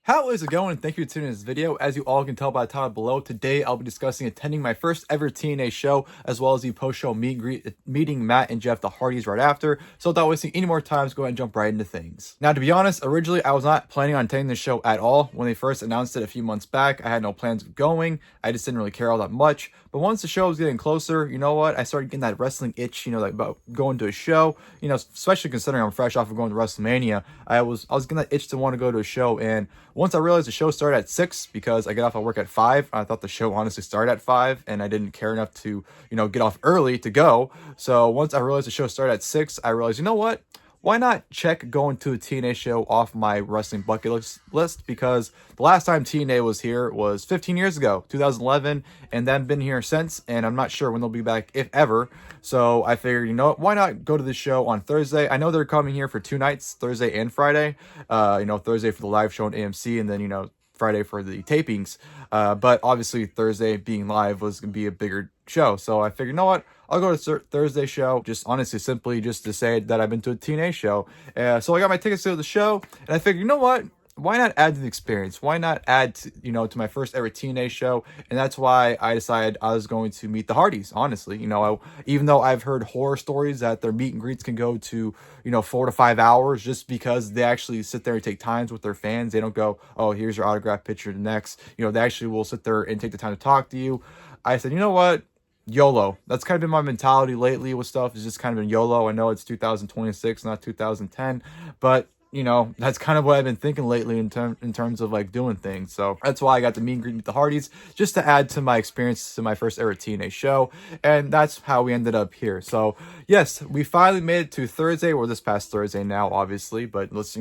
How is it going? Thank you for tuning in this video. As you all can tell by the title below, today I'll be discussing attending my first ever TNA show, as well as the post-show meet and greet, meeting Matt and Jeff, the Hardys, right after. So without wasting any more time, let's go ahead and jump right into things. Now, to be honest, originally I was not planning on attending this show at all. When they first announced it a few months back, I had no plans of going. I just didn't really care all that much. But once the show was getting closer, you know what? I started getting that wrestling itch, like about going to a show. Especially considering I'm fresh off of going to WrestleMania, I was getting that itch to want to go to a show. And once I realized the show started at 6, because I get off at work at 5, I thought the show honestly started at 5, and I didn't care enough to, get off early to go. So once I realized the show started at 6, I realized, you know what? Why not check going to a TNA show off my wrestling bucket list? Because the last time TNA was here was 15 years ago, 2011, and then been here since, and I'm not sure when they'll be back, if ever. So I figured, why not go to the show on Thursday? I know they're coming here for 2 nights, Thursday and Friday. Thursday for the live show on AMC, and then, Friday for the tapings. But obviously Thursday being live was going to be a bigger show. So I figured, you know what? I'll go to Thursday show, just honestly, simply just to say that I've been to a TNA show. So I got my tickets to the show, and I figured, you know what? Why not add to the experience? Why not add to, to my first ever TNA show? And that's why I decided I was going to meet the Hardys, honestly. Even though I've heard horror stories that their meet and greets can go to, 4 to 5 hours, just because they actually sit there and take times with their fans. They don't go, oh, here's your autograph picture next. They actually will sit there and take the time to talk to you. I said, you know what? YOLO. That's kind of been my mentality lately with stuff. It's just kind of been YOLO. I know it's 2026, not 2010, but that's kind of what I've been thinking lately in terms of like doing things. So that's why I got the meet and greet with the Hardys, just to add to my experience to my first ever TNA show. And that's how we ended up here. So yes, we finally made it to Thursday, or this past Thursday now, obviously, but let's,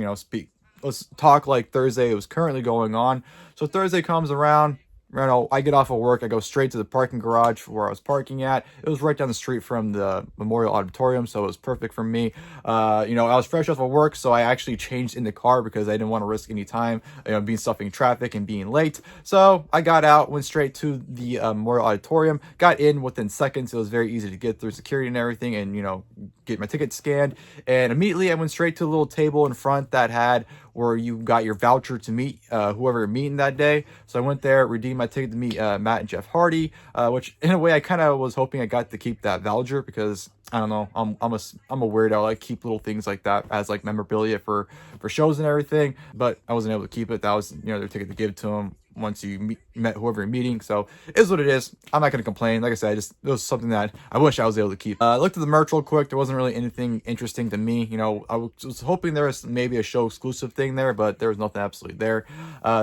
let's talk like Thursday was currently going on. So Thursday comes around. I get off of work, I go straight to the parking garage where I was parking at. It was right down the street from the Memorial Auditorium, so it was perfect for me. I was fresh off of work, so I actually changed in the car because I didn't want to risk any time, being stuck in traffic and being late. So I got out, went straight to the Memorial Auditorium, got in within seconds. It was very easy to get through security and everything, and, get my ticket scanned. And immediately I went straight to a little table in front that had where you got your voucher to meet whoever you're meeting that day. So I went there, redeemed my ticket to meet Matt and Jeff Hardy, which in a way I kind of was hoping I got to keep that voucher, because I don't know, I'm a weirdo. I like keep little things like that as like memorabilia for shows and everything, but I wasn't able to keep it. That was their ticket to give to them once you met whoever you're meeting. So it is what it is. I'm not going to complain. Like I said, it was something that I wish I was able to keep. I looked at the merch real quick. There wasn't really anything interesting to me. I was hoping there was maybe a show exclusive thing there, but there was nothing absolutely there.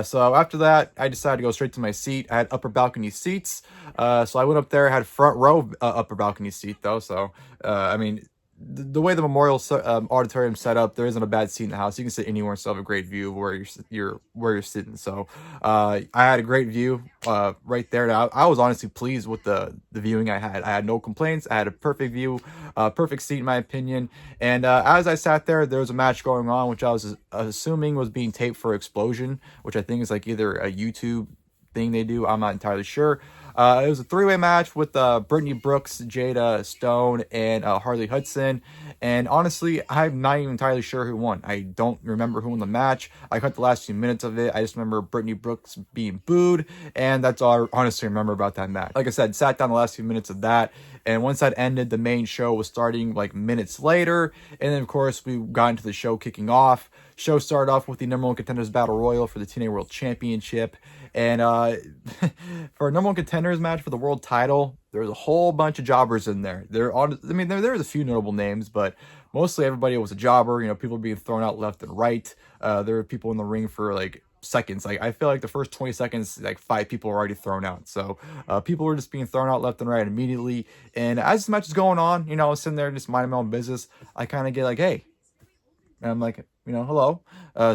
So after that, I decided to go straight to my seat. I had upper balcony seats. So I went up there, had front row upper balcony seat though. So, the way the Memorial Auditorium set up, there isn't a bad seat in the house. You can sit anywhere and still have a great view of where you're sitting. So I had a great view right there. I was honestly pleased with the viewing I had. I had no complaints. I had a perfect view, perfect seat in my opinion. And as I sat there was a match going on, which I was assuming was being taped for Explosion, which I think is like either a YouTube thing they do. I'm not entirely sure. It was a 3-way match with Brittany Brooks, Jada Stone, and Harley Hudson. And honestly, I'm not even entirely sure who won. I don't remember who won the match. I cut the last few minutes of it. I just remember Brittany Brooks being booed, and that's all I honestly remember about that match. Like I said, sat down the last few minutes of that, and once that ended, the main show was starting like minutes later. And then, of course, we got into the show kicking off. Show started off with the number one contenders battle royal for the TNA World Championship. And for a number one contenders match for the world title, there's a whole bunch of jobbers in there. There's a few notable names, but mostly everybody was a jobber. People being thrown out left and right. There were people in the ring for like seconds. Like I feel like the first 20 seconds, like 5 people were already thrown out. So people were just being thrown out left and right immediately. And as this match is going on, I was sitting there just minding my own business. I kind of get like, hey. And I'm like, hello.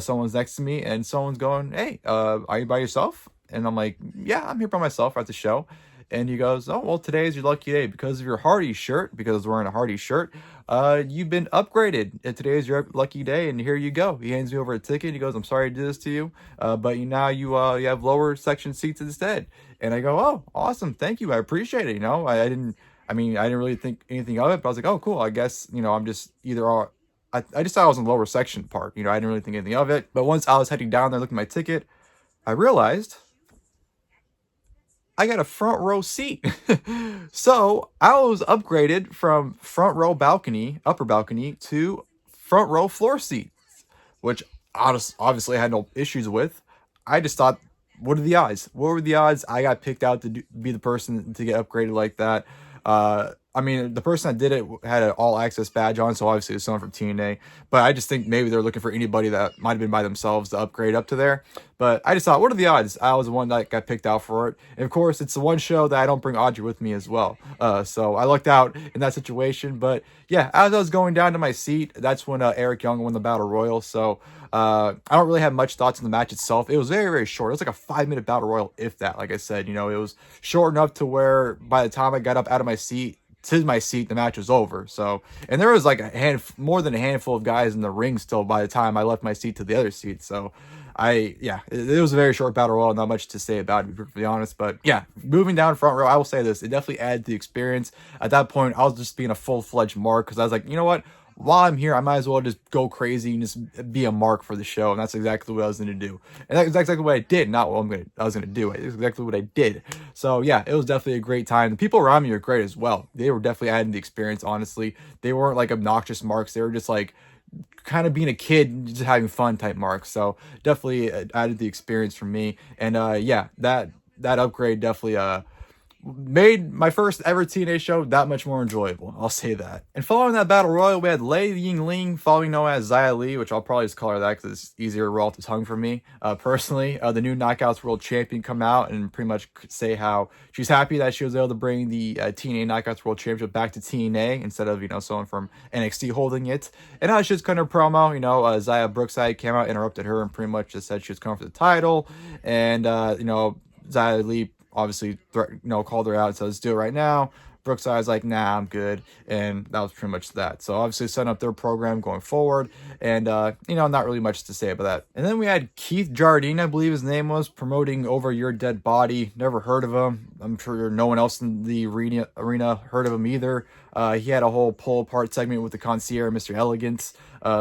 Someone's next to me, and someone's going, hey, are you by yourself? And I'm like, yeah, I'm here by myself at the show. And he goes, oh, well, today is your lucky day because of your Hardy shirt, because I was wearing a Hardy shirt. You've been upgraded. And today is your lucky day, and here you go. He hands me over a ticket. He goes, I'm sorry to do this to you, but now you have lower section seats instead. And I go, oh, awesome. Thank you. I appreciate it. I didn't really think anything of it, but I was like, oh, cool. I guess, I'm just I just thought I was in the lower section part. I didn't really think anything of it. But once I was heading down there looking at my ticket, I realized I got a front row seat. So I was upgraded from front row balcony, upper balcony, to front row floor seat, which obviously I had no issues with. I just thought, what are the odds? What were the odds I got picked out to be the person to get upgraded like that? I mean, the person that did it had an all access badge on, so obviously it's someone from TNA. But I just think maybe they're looking for anybody that might have been by themselves to upgrade up to there. But I just thought, what are the odds? I was the one that got picked out for it. And of course, it's the one show that I don't bring Audrey with me as well. So I lucked out in that situation. But yeah, as I was going down to my seat, that's when Eric Young won the Battle Royal. So I don't really have much thoughts on the match itself. It was very, very short. It was like a 5-minute Battle Royal, if that. Like I said, it was short enough to where by the time I got up out of my seat, to my seat, the match was over. So, and there was like more than a handful of guys in the ring still by the time I left my seat to the other seat. So it was a very short Battle Royal. Not much to say about it, to be perfectly honest. But yeah, moving down front row, I will say this, it definitely added to the experience. At that point, I was just being a full-fledged mark, because I was like, you know what? While I'm here, I might as well just go crazy and just be a mark for the show. And that's exactly what I was going to do. And that's exactly what I did. Not what I was going to do. It's exactly what I did. So yeah, it was definitely a great time. The people around me were great as well. They were definitely adding the experience, honestly. They weren't like obnoxious marks. They were just like kind of being a kid, just having fun type marks. So definitely added the experience for me. And yeah, that upgrade definitely made my first ever TNA show that much more enjoyable. I'll say that. And following that Battle Royal, we had Yǐng, formerly known as Xia Li, which I'll probably just call her that because it's easier to roll off the tongue for me. Personally, the new Knockouts World Champion come out and pretty much say how she's happy that she was able to bring the TNA Knockouts World Championship back to TNA instead of, someone from NXT holding it. And she just kind of promo, Xia Brookside came out, interrupted her, and pretty much just said she was coming for the title. And, Xia Li obviously called her out and said, let's do it right now. Brookside's like, nah, I'm good. And that was pretty much that. So obviously setting up their program going forward. And, not really much to say about that. And then we had Keith Jardine, I believe his name was, promoting Over Your Dead Body. Never heard of him. I'm sure no one else in the arena heard of him either. He had a whole pull apart segment with the concierge, Mr. Elegance.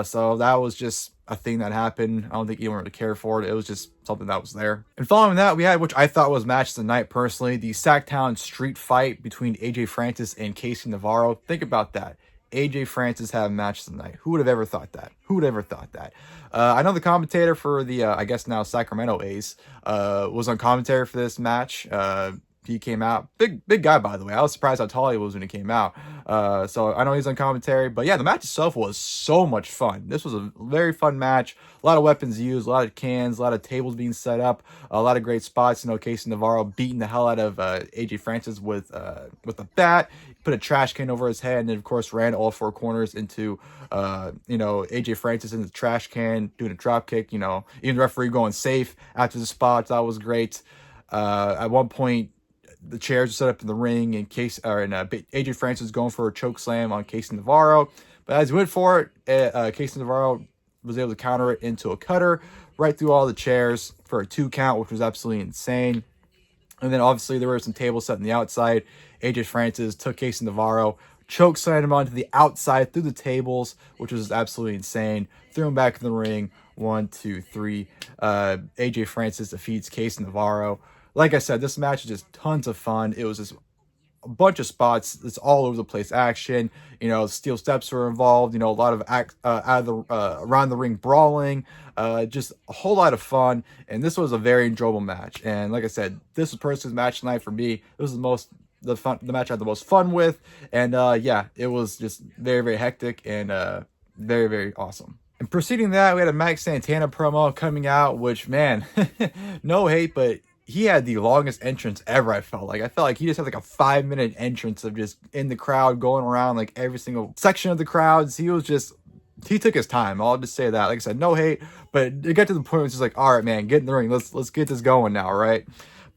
So that was just a thing that happened. I don't think anyone really cared for it. It was just something that was there. And following that, we had, which I thought was match of the night personally, the SacTown street fight between AJ Francis and Casey Navarro. Think about that. AJ Francis had a match of the night. Who would have ever thought that? Who would have ever thought that? I know the commentator for the, I guess now Sacramento Ace, was on commentary for this match. He came out, big guy, by the way. I was surprised how tall he was when he came out. So I know he's on commentary, but yeah, the match itself was so much fun. This was a very fun match. A lot of weapons used, a lot of cans, a lot of tables being set up, a lot of great spots. Casey Navarro beating the hell out of AJ Francis with a bat, put a trash can over his head, and then of course ran all four corners into AJ Francis in the trash can, doing a drop kick. Even the referee going safe after the spot. That was great. At one point, the chairs were set up in the ring, and AJ Francis was going for a choke slam on Casey Navarro. But as he went for it, Casey Navarro was able to counter it into a cutter right through all the chairs for a 2 count, which was absolutely insane. And then obviously there were some tables set on the outside. AJ Francis took Casey Navarro, choke slammed him onto the outside through the tables, which was absolutely insane. Threw him back in the ring. 1, 2, 3. AJ Francis defeats Casey Navarro. Like I said, this match is just tons of fun. It was just a bunch of spots. It's all over the place action. Steel steps were involved. A lot of around the ring brawling. Just a whole lot of fun. And this was a very enjoyable match. And like I said, this was person's match tonight for me. It was the match I had the most fun with. And yeah, it was just very, very hectic and very, very awesome. And preceding that, we had a Mike Santana promo coming out, which, man, no hate, but he had the longest entrance ever, I felt like he just had like a 5-minute entrance of just in the crowd, going around like every single section of the crowds. He took his time. I'll just say that. Like I said, no hate, but it got to the point where it's just like, all right, man, get in the ring. Let's get this going now, right?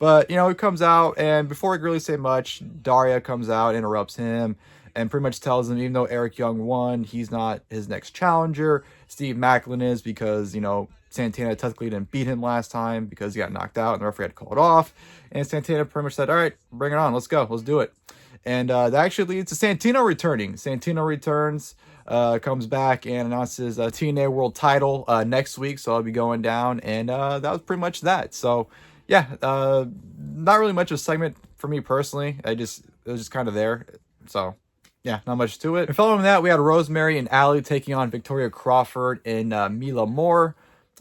But, he comes out, and before I can really say much, Daria comes out, interrupts him, and pretty much tells him, even though Eric Young won, he's not his next challenger. Steve Macklin is, because, Santana technically didn't beat him last time because he got knocked out and the referee had to call it off. And Santana pretty much said, all right, bring it on. Let's go. Let's do it. And that actually leads to Santino returning. Santino returns. comes back and announces a TNA World title next week. So I'll be going down, and that was pretty much that. So yeah, not really much of a segment for me personally. It was just kind of there. So yeah, not much to it. And following that, we had Rosemary and Allie taking on Victoria Crawford and Mila Moore.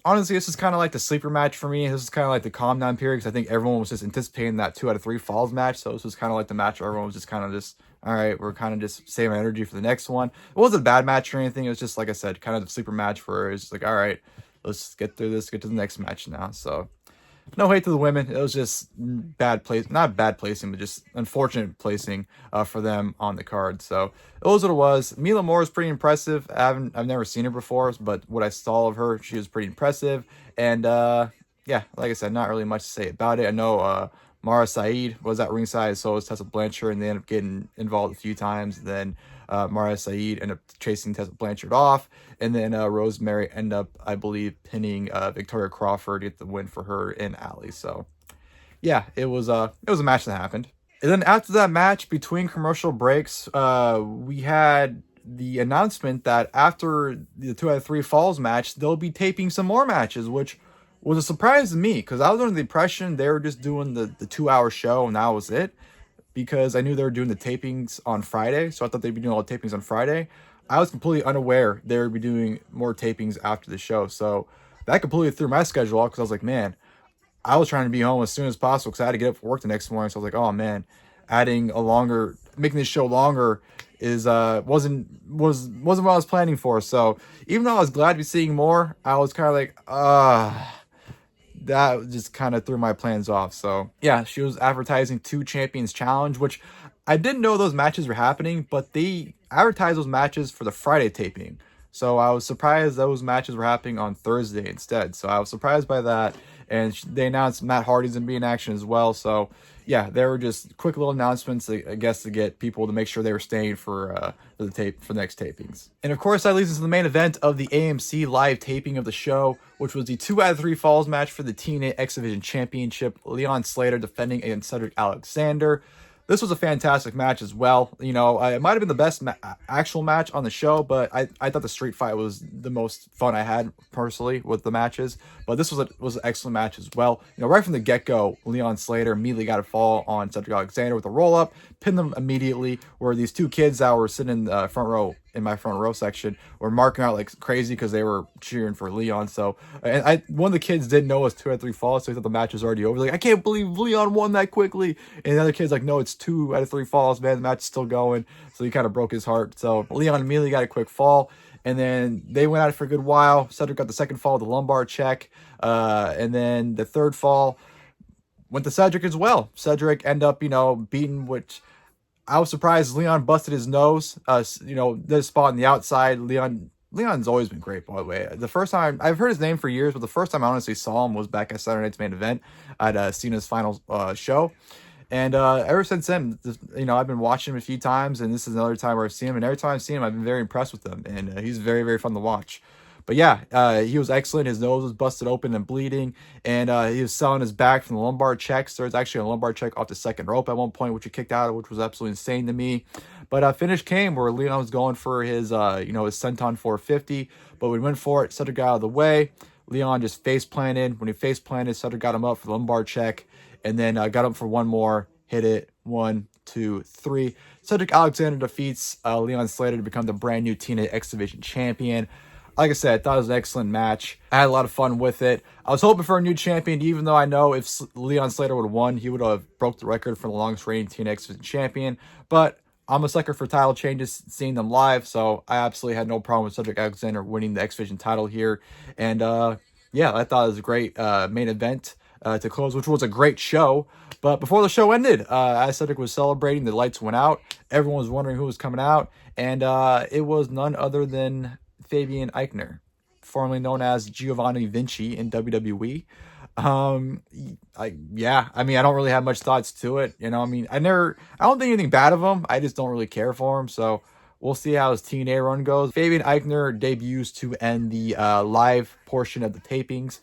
Honestly, this is kind of like the sleeper match for me. This is kind of like the calm down period, because I think everyone was just anticipating that 2 out of 3 falls match. So this was kind of like the match where everyone was just kind of just, all right, we're kind of just saving energy for the next one. It wasn't a bad match or anything. It was just, like I said, kind of the sleeper match where it's just like, all right, let's get through this, get to the next match now. So no hate to the women. It was just not bad placing, but just unfortunate placing for them on the card. So it was what it was. Mila Moore is pretty impressive. I've never seen her before, but what I saw of her, she was pretty impressive. And yeah, like I said, not really much to say about it. I know Mara Saeed was at ringside, so was Tessa Blanchard, and they ended up getting involved a few times. Then Mara Saeed ended up chasing Tessa Blanchard off, and then Rosemary ended up, I believe, pinning Victoria Crawford to get the win for her and Allie. So yeah, it was a match that happened. And then after that match, between commercial breaks, we had the announcement that after the 2 out of 3 falls match, they'll be taping some more matches, which was a surprise to me, because I was under the impression they were just doing the 2-hour show and that was it, because I knew they were doing the tapings on Friday, so I thought they'd be doing all the tapings on Friday. I was completely unaware they would be doing more tapings after the show, so that completely threw my schedule off, because I was like, man, I was trying to be home as soon as possible because I had to get up for work the next morning. So I was like, oh man, making this show longer wasn't what I was planning for. So even though I was glad to be seeing more, I was kind of like, that just kind of threw my plans off. So yeah, she was advertising 2 Champions Challenge, which I didn't know those matches were happening, but they advertised those matches for the Friday taping. So I was surprised those matches were happening on Thursday instead. So I was surprised by that. And they announced Matt Hardy's going to be in action as well. So yeah, they were just quick little announcements, I guess, to get people to make sure they were staying for the next tapings. And of course, that leads us to the main event of the AMC live taping of the show, which was the 2 out of 3 falls match for the TNA X Division Championship. Leon Slater defending against Cedric Alexander. This was a fantastic match as well. You know, it might have been the best actual match on the show, but I thought the street fight was the most fun I had personally with the matches. But this was an excellent match as well. You know, right from the get-go, Leon Slater immediately got a fall on Cedric Alexander with a roll-up, pinned them immediately, where these 2 kids that were sitting in the front row, in my front row section, were marking out like crazy because they were cheering for Leon. So, and one of the kids didn't know it was 2 out of 3 falls, so he thought the match was already over. Like, I can't believe Leon won that quickly. And the other kid's like, no, it's 2 out of 3 falls, man. The match is still going. So he kind of broke his heart. So Leon immediately got a quick fall, and then they went at it for a good while. Cedric got the second fall with the lumbar check, and then the third fall went to Cedric as well. Cedric ended up, beating, which I was surprised Leon busted his nose. This spot on the outside. Leon's always been great, by the way. The first time, I've heard his name for years, but the first time I honestly saw him was back at Saturday Night's Main Event at Cena's final show. And ever since then, I've been watching him a few times, and this is another time where I've seen him. And every time I've seen him, I've been very impressed with him. And he's very, very fun to watch. But yeah, he was excellent. His nose was busted open and bleeding, and he was selling his back from the lumbar checks. There was actually a lumbar check off the second rope at one point, which he kicked out of, which was absolutely insane to me. But finish came where Leon was going for his, his senton 450, but when he went for it, Cedric got out of the way. Leon just face planted. When he face planted, Cedric got him up for the lumbar check, and then got him for one more, hit it, 1, 2, 3. Cedric Alexander defeats Leon Slater to become the brand new TNA X Division champion. Like I said, I thought it was an excellent match. I had a lot of fun with it. I was hoping for a new champion, even though I know if Leon Slater would have won, he would have broke the record for the longest reigning TNA X Division champion. But I'm a sucker for title changes, seeing them live, so I absolutely had no problem with Cedric Alexander winning the X Division title here. And yeah, I thought it was a great main event to close, which was a great show. But before the show ended, as Cedric was celebrating, the lights went out. Everyone was wondering who was coming out, and it was none other than Fabian Aichner, formerly known as Giovanni Vinci in WWE. I don't really have much thoughts to it. I don't think anything bad of him. I just don't really care for him. So we'll see how his TNA run goes. Fabian Aichner debuts to end the live portion of the tapings,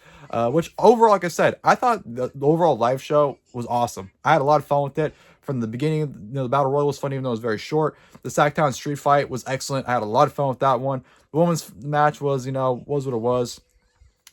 which overall, like I said, I thought the overall live show was awesome. I had a lot of fun with it. from the beginning. You know, the Battle Royal was fun, even though it was very short. The SacTown street fight was excellent. I had a lot of fun with that one. The women's match was, you know, was what it was.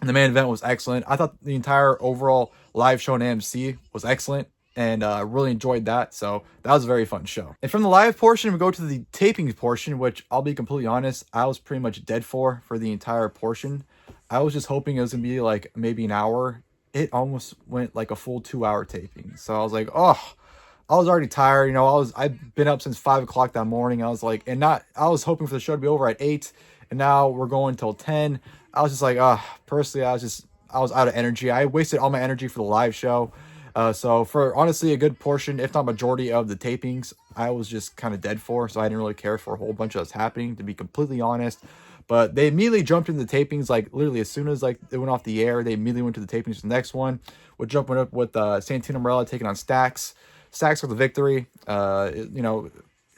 And the main event was excellent. I thought the entire overall live show on AMC was excellent, and really enjoyed that. So that was a very fun show. And from the live portion, we go to the taping portion, which I'll be completely honest, I was pretty much dead for the entire portion. I was just hoping it was gonna be like maybe an hour. It almost went like a full 2-hour taping. So I was like, oh, I was already tired. You know, I've been up since 5 o'clock that morning. I was like, I was hoping for the show to be over at 8, and now we're going till 10. I was just like, personally, I was out of energy. I wasted all my energy for the live show. So for honestly a good portion, if not majority of the tapings, I was just kind of dead for. So I didn't really care for a whole bunch of that's happening, to be completely honest. But they immediately jumped into the tapings, like literally as soon as like it went off the air, they immediately went to the tapings for the next one. Which went up with Santino Marella taking on Stacks. Stacks with the victory. You know,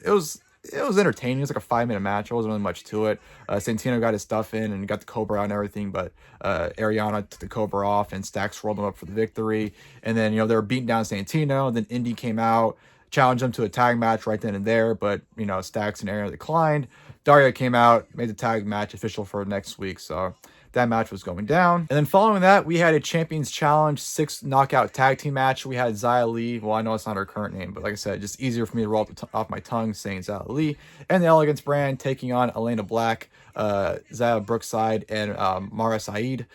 it was entertaining. It was like a 5-minute match. There wasn't really much to it. Santino got his stuff in and got the Cobra out and everything, but Ariana took the Cobra off and Stacks rolled him up for the victory. And then, you know, they were beating down Santino. Then Indy came out, challenged him to a tag match right then and there, but, you know, Stacks and Ariana declined. Daria came out, made the tag match official for next week, so that match was going down. And then following that, we had a Champions Challenge 6 knockout tag team match. We had Xia Li. Well, I know it's not her current name, but like I said, just easier for me to roll off my tongue saying Xia Li. And the Elegance brand taking on Elayna Black, Zaya Brookside, and Mara Saeed.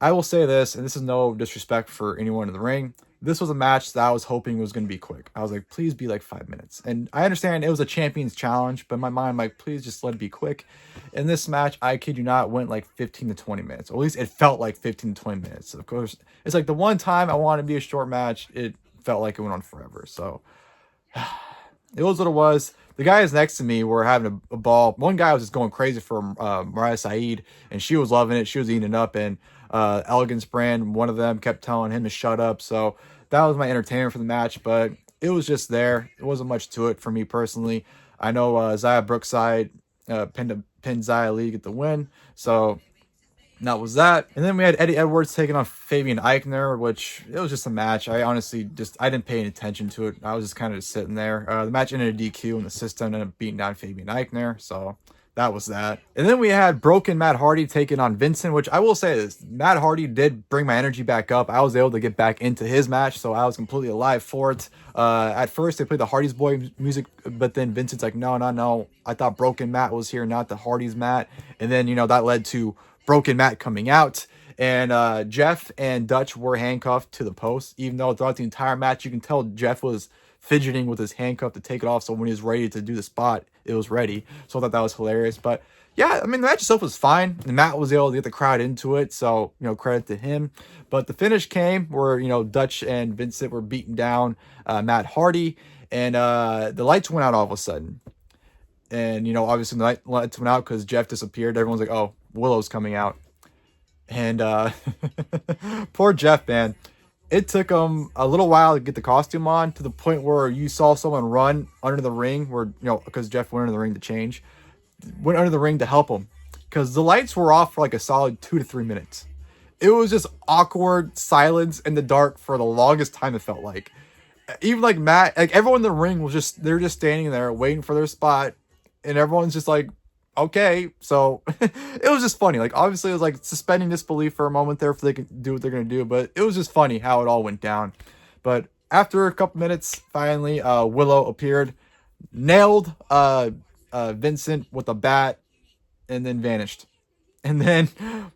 I will say this, and this is no disrespect for anyone in the ring. This was a match that I was hoping was going to be quick. I was like, please be like 5 minutes. And I understand it was a Champions Challenge, but in my mind, I'm like, please just let it be quick. And this match, I kid you not, went like 15 to 20 minutes. Or at least it felt like 15 to 20 minutes. Of course, it's like the one time I wanted to be a short match, it felt like it went on forever. So it was what it was. The guys next to me were having a ball. One guy was just going crazy for Mariah Saeed, and she was loving it. She was eating it up, and Elegance brand, one of them kept telling him to shut up. So that was my entertainment for the match, but it was just there. It wasn't much to it for me personally. I know Zaya Brookside pinned Xia Li to get the win, so that was that. And then we had Eddie Edwards taking on Fabian Aichner, which it was just a match. I honestly I didn't pay any attention to it. I was just kind of just sitting there. The match ended in a DQ, and the system ended up beating down Fabian Aichner, so that was that. And then we had Broken Matt Hardy taking on Vincent, which I will say this, Matt Hardy did bring my energy back up. I was able to get back into his match, so I was completely alive for it. At first, they played the Hardy's Boy music, but then Vincent's like, no. I thought Broken Matt was here, not the Hardy's Matt. And then, you know, that led to Broken Matt coming out. And Jeff and Dutch were handcuffed to the post, even though throughout the entire match, you can tell Jeff was fidgeting with his handcuff to take it off, so when he was ready to do the spot, it was ready. So I thought that was hilarious. But yeah, I mean, the match itself was fine, and Matt was able to get the crowd into it, so, you know, credit to him. But the finish came where, you know, Dutch and Vincent were beating down Matt Hardy, and the lights went out all of a sudden. And, you know, obviously the lights went out because Jeff disappeared. Everyone's like, oh, Willow's coming out. And poor Jeff, man. It took him a little while to get the costume on, to the point where you saw someone run under the ring, where, you know, because Jeff went under the ring to change, went under the ring to help him, because the lights were off for like a solid 2 to 3 minutes. It was just awkward silence in the dark for the longest time, it felt like. Even like Matt, like everyone in the ring was just, they're just standing there waiting for their spot, and everyone's just like, okay. So it was just funny. Like, obviously it was like suspending disbelief for a moment there if they could do what they're going to do, but it was just funny how it all went down. But after a couple minutes, finally, Willow appeared, nailed Vincent with a bat, and then vanished. And then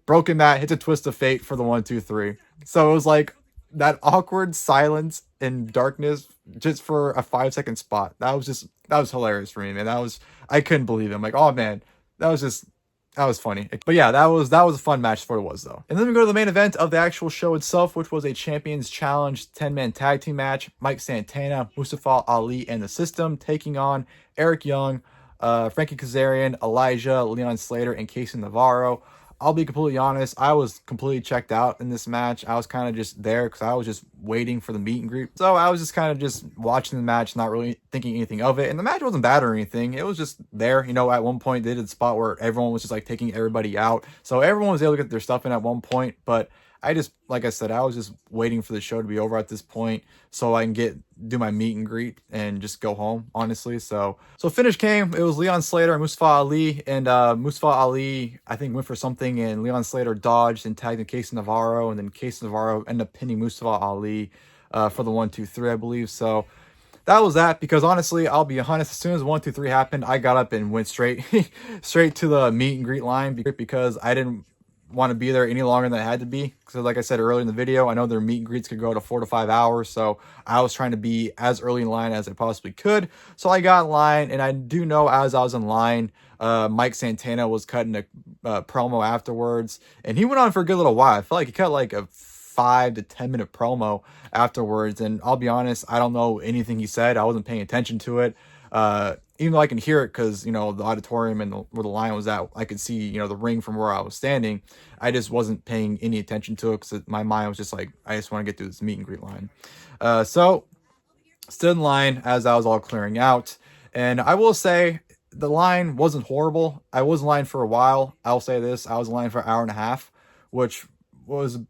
Broken Matt hits a twist of fate for the 1, 2, 3. So it was like that awkward silence and darkness just for a 5-second spot. That was hilarious for me, man. I couldn't believe it. I'm like, oh man, that was funny. But yeah, that was a fun match for what it was, though. And then we go to the main event of the actual show itself, which was a Champions Challenge 10-man tag team match. Mike Santana, Mustafa Ali, and the System taking on Eric Young, Frankie Kazarian, Elijah, Leon Slater, and Casey Navarro. I'll be completely honest, I was completely checked out in this match. I was kind of just there because I was just waiting for the meet and greet. So I was just kind of just watching the match, not really thinking anything of it. And the match wasn't bad or anything. It was just there. You know, at one point they did a spot where everyone was just like taking everybody out. So everyone was able to get their stuff in at one point. But I just, like I said, I was just waiting for the show to be over at this point so I can do my meet and greet and just go home, honestly. So finish came. It was Leon Slater and Mustafa Ali, and Mustafa Ali, I think, went for something, and Leon Slater dodged and tagged in Case Navarro, and then Case Navarro ended up pinning Mustafa Ali for the 1-2-3, I believe. So that was that, because honestly, I'll be honest, as soon as 1-2-3 happened, I got up and went straight to the meet and greet line, because I didn't want to be there any longer than I had to be. So like I said earlier in the video, I know their meet and greets could go to 4 to 5 hours, so I was trying to be as early in line as I possibly could. So I got in line, and I do know as I was in line, Mike Santana was cutting a promo afterwards, and he went on for a good little while. I felt like he cut like a 5 to 10 minute promo afterwards, and I'll be honest, I don't know anything he said. I wasn't paying attention to it. Even though I can hear it, because, you know, the auditorium and where the line was at, I could see, you know, the ring from where I was standing. I just wasn't paying any attention to it, because my mind was just like, I just want to get through this meet and greet line. So stood in line as I was all clearing out, and I will say the line wasn't horrible. I was in line for a while. I'll say this: I was in line for an hour and a half, which was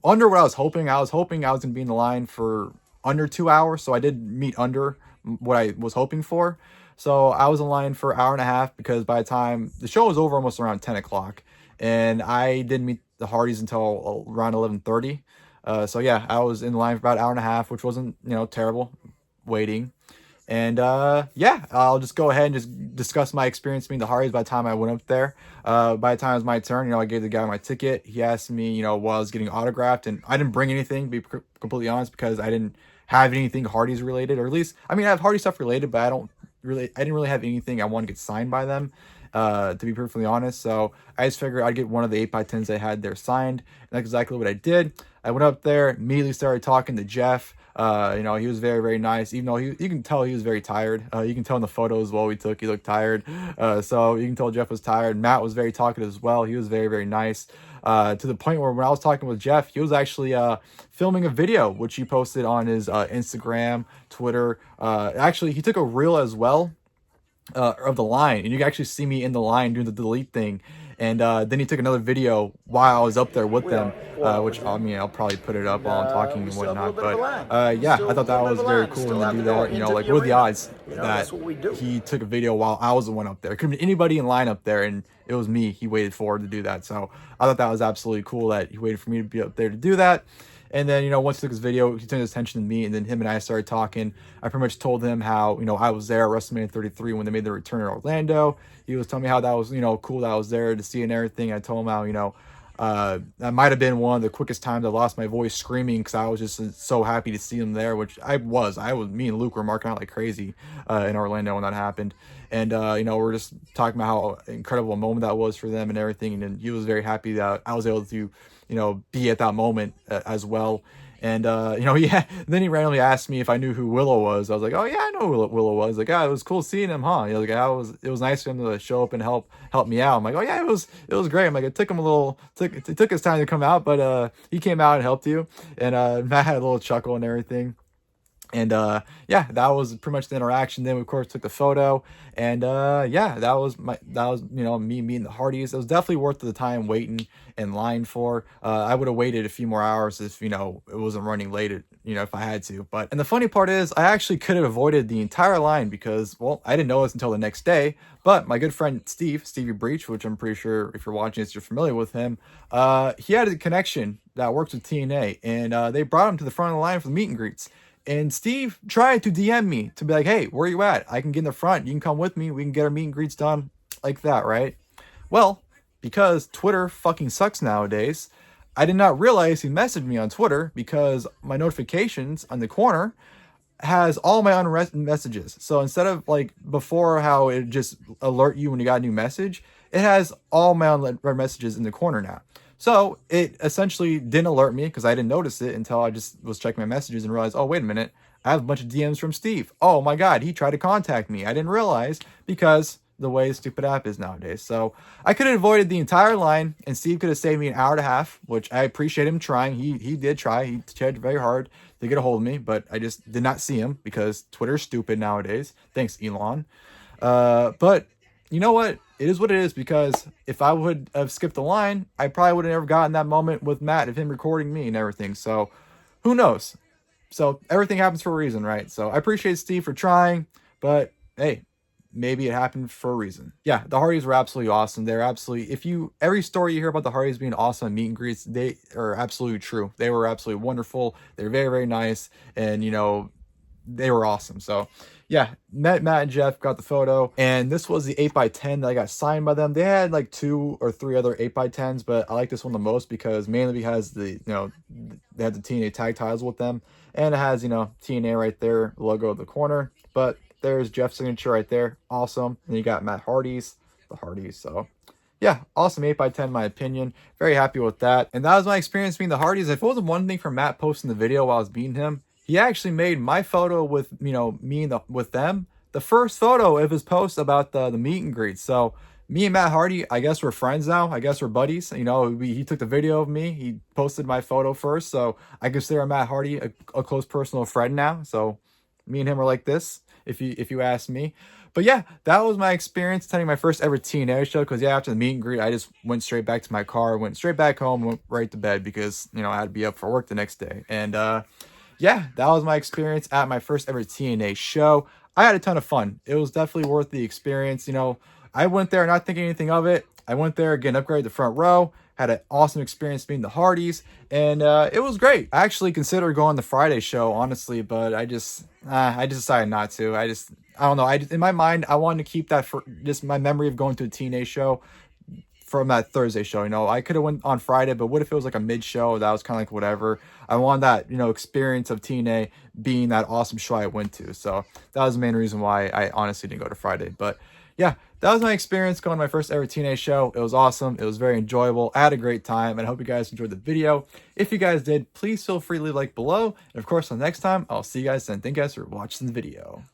under what I was hoping. I was hoping I was going to be in the line for under 2 hours, so I did meet under what I was hoping for. So I was in line for an hour and a half, because by the time the show was over, almost around 10 o'clock, and I didn't meet the Hardys until around 11:30. So yeah, I was in line for about an hour and a half, which wasn't, you know, terrible waiting. And yeah, I'll just go ahead and just discuss my experience meeting the Hardys by the time I went up there. By the time it was my turn, you know, I gave the guy my ticket. He asked me, you know, what I was getting autographed, and I didn't bring anything, to be completely honest, because I didn't have anything Hardys related, or at least, I mean, I have Hardy stuff related, but I didn't really have anything I want to get signed by them, to be perfectly honest. So I just figured I'd get one of the 8x10s they had there signed, and that's exactly what I did. I went up there, immediately started talking to Jeff. You know, he was very, very nice, even though you can tell he was very tired. You can tell in the photos we took, he looked tired. So you can tell Jeff was tired. Matt was very talkative as well. He was very, very nice. To the point where when I was talking with Jeff, he was actually filming a video, which he posted on his Instagram, Twitter. Actually, he took a reel as well of the line, and you can actually see me in the line doing the delete thing. And then he took another video while I was up there with them, which, I mean, I'll probably put it up while I'm talking and whatnot. But yeah, I thought that was very cool to do that. You know, like, what are the odds that he took a video while I was the one up there? It could have been anybody in line up there, and it was me he waited for to do that. So I thought that was absolutely cool that he waited for me to be up there to do that. And then, you know, once he took his video, he turned his attention to me, and then him and I started talking. I pretty much told him how, you know, I was there at WrestleMania 33 when they made the return in Orlando. He was telling me how that was, you know, cool that I was there to see and everything. I told him how, you know, that might have been one of the quickest times I lost my voice screaming, because I was just so happy to see him there, which I was. Me and Luke were marking out like crazy in Orlando when that happened. And, you know, we're just talking about how incredible a moment that was for them and everything. And then he was very happy that I was able to, you know, be at that moment as well. And, you know, then he randomly asked me if I knew who Willow was. I was like, oh yeah, I know who Willow was. Like, yeah, it was cool seeing him, huh? You know, like, it was nice for him to show up and help me out. I'm like, oh yeah, it was great. I'm like, it took him it took his time to come out, but, he came out and helped you. And, Matt had a little chuckle and everything. And yeah, that was pretty much the interaction. Then we, of course, took the photo, and yeah, that was you know, me meeting the Hardys. It was definitely worth the time waiting in line for. I would have waited a few more hours if, you know, it wasn't running late, you know, if I had to. And the funny part is, I actually could have avoided the entire line, because, well, I didn't know this until the next day. But my good friend Stevie Breach, which I'm pretty sure if you're watching this, you're familiar with him. He had a connection that works with TNA, and they brought him to the front of the line for the meet and greets. And Steve tried to DM me to be like, hey, where are you at? I can get in the front. You can come with me. We can get our meet and greets done like that, right? Well, because Twitter fucking sucks nowadays, I did not realize he messaged me on Twitter, because my notifications on the corner has all my unread messages. So instead of like before how it just alert you when you got a new message, it has all my unread messages in the corner now. So it essentially didn't alert me, because I didn't notice it until I just was checking my messages and realized, oh, wait a minute, I have a bunch of DMs from Steve. Oh my God, he tried to contact me. I didn't realize, because the way the stupid app is nowadays. So I could have avoided the entire line, and Steve could have saved me an hour and a half, which I appreciate him trying. He did try. He tried very hard to get a hold of me, but I just did not see him, because Twitter's stupid nowadays. Thanks, Elon. But you know what? it is what it is, because if I would have skipped the line, I probably would have never gotten that moment with Matt of him recording me and everything. So who knows? So everything happens for a reason, right? So I appreciate Steve for trying, but hey, maybe it happened for a reason. Yeah, the Hardys were absolutely awesome. They're absolutely, every story you hear about the Hardys being awesome at meet and greets, they are absolutely true. They were absolutely wonderful. They're very, very nice. And, they were awesome. So yeah, met Matt and Jeff, got the photo, and this was the 8x10 that I got signed by them. They had like 2 or 3 other 8x10s, but I like this one the most mainly because they had the TNA tag titles with them, and it has, TNA right there, logo at the corner, but there's Jeff's signature right there. Awesome. And you got Matt Hardy's, the Hardys. So yeah, awesome 8x10 in my opinion. Very happy with that. And that was my experience being the Hardys. If it wasn't one thing for Matt posting the video while I was beating him, he actually made my photo with, me and with them, the first photo of his post about the meet and greet. So me and Matt Hardy, I guess we're friends now. I guess we're buddies. He took the video of me. He posted my photo first. So I consider Matt Hardy a close personal friend now. So me and him are like this, if you ask me. But yeah, that was my experience attending my first ever TNA show. Because yeah, after the meet and greet, I just went straight back to my car, went straight back home, went right to bed because, I had to be up for work the next day. And yeah, that was my experience at my first ever TNA show. I had a ton of fun. It was definitely worth the experience. I went there not thinking anything of it. I went there, getting upgraded to front row, had an awesome experience meeting the Hardys, and it was great. I actually considered going the Friday show, honestly, but I just decided not to. I don't know. In my mind, I wanted to keep that for just my memory of going to a TNA show from that Thursday show. I could have went on Friday, but what if it was like a mid show? That was kind of like whatever. I wanted that, experience of TNA being that awesome show I went to. So that was the main reason why I honestly didn't go to Friday. But yeah, that was my experience going to my first ever TNA show. It was awesome. It was very enjoyable. I had a great time, and I hope you guys enjoyed the video. If you guys did, please feel free to leave a like below. And of course, until next time, I'll see you guys then. Thank you guys for watching the video.